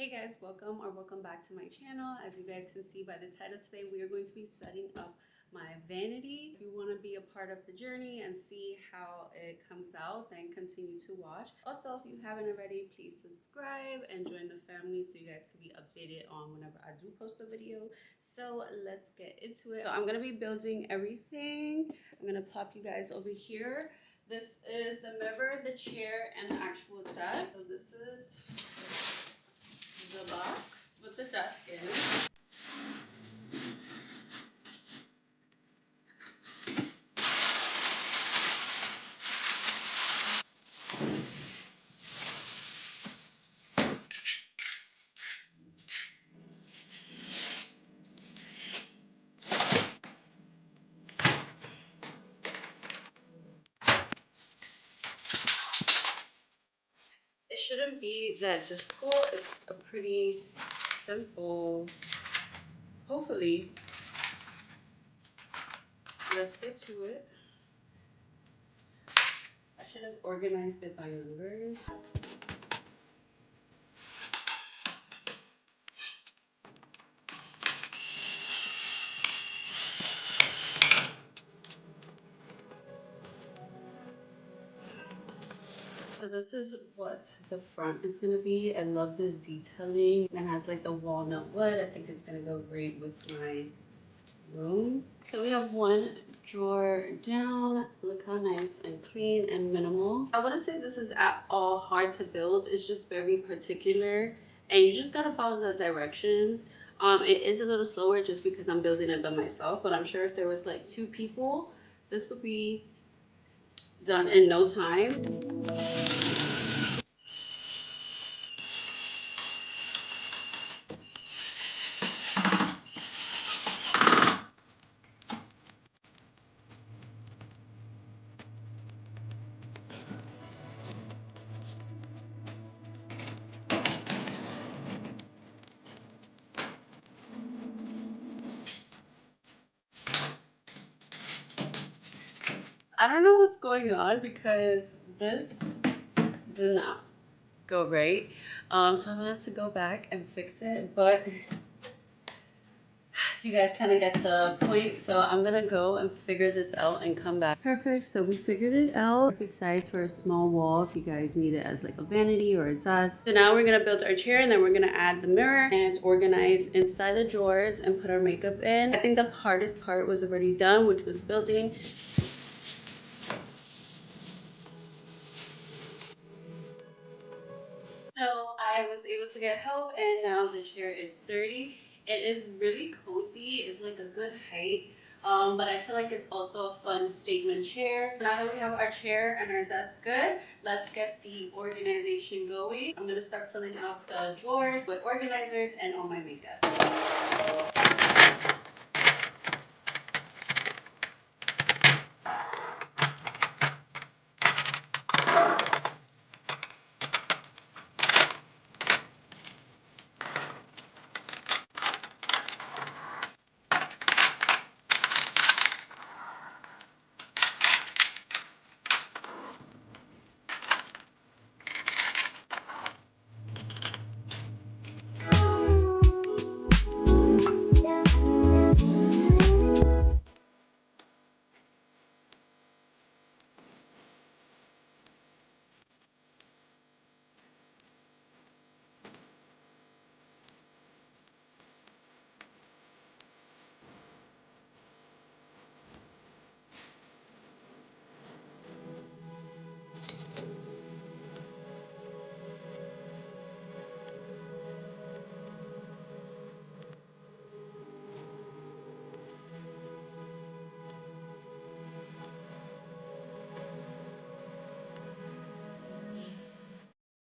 Hey guys, welcome back to my channel. As you guys can see by the title, today we are going to be setting up my vanity. If you want to be a part of the journey and see how it comes out, then continue to watch. Also, if you haven't already, please subscribe and join the family so you guys can be updated on whenever I do post a video. So let's get into it. So I'm going to be building everything. I'm going to pop you guys over here. This is the mirror, the chair, and the actual desk. So this is the box with the desk in it. It shouldn't be that difficult. It's a pretty simple, hopefully. Let's get to it. I should have organized it by numbers. So this is what the front is gonna be. I love this detailing. It has like the walnut wood. I think it's gonna go great with my room. So we have one drawer down. Look how nice and clean and minimal. I wouldn't say this is at all hard to build. It's just very particular and you just gotta follow the directions. It is a little slower just because I'm building it by myself, but I'm sure if there was like two people, this would be done in no time. I don't know what's going on because this did not go right. So I'm gonna have to go back and fix it, but you guys kind of get the point. So I'm gonna go and figure this out and come back. Perfect, so we figured it out. Perfect size for a small wall if you guys need it as like a vanity or a desk. So now we're gonna build our chair and then we're gonna add the mirror and organize inside the drawers and put our makeup in. I think the hardest part was already done, which was building. So I was able to get help and now the chair is sturdy. It is really cozy. It's like a good height. But I feel like it's also a fun statement chair. Now that we have our chair and our desk good, let's get the organization going. I'm gonna start filling out the drawers with organizers and all my makeup.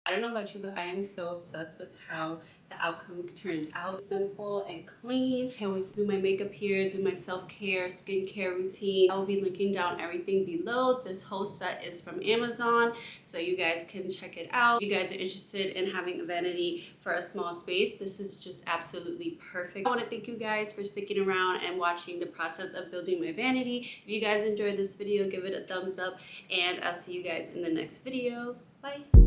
I don't know about you, but I am so obsessed with how the outcome turned out. Simple and clean. Can't wait to do my makeup here, do my self-care, skincare routine. I will be linking down everything below. This whole set is from Amazon, so you guys can check it out. If you guys are interested in having a vanity for a small space, this is just absolutely perfect. I want to thank you guys for sticking around and watching the process of building my vanity. If you guys enjoyed this video, give it a thumbs up, and I'll see you guys in the next video. Bye.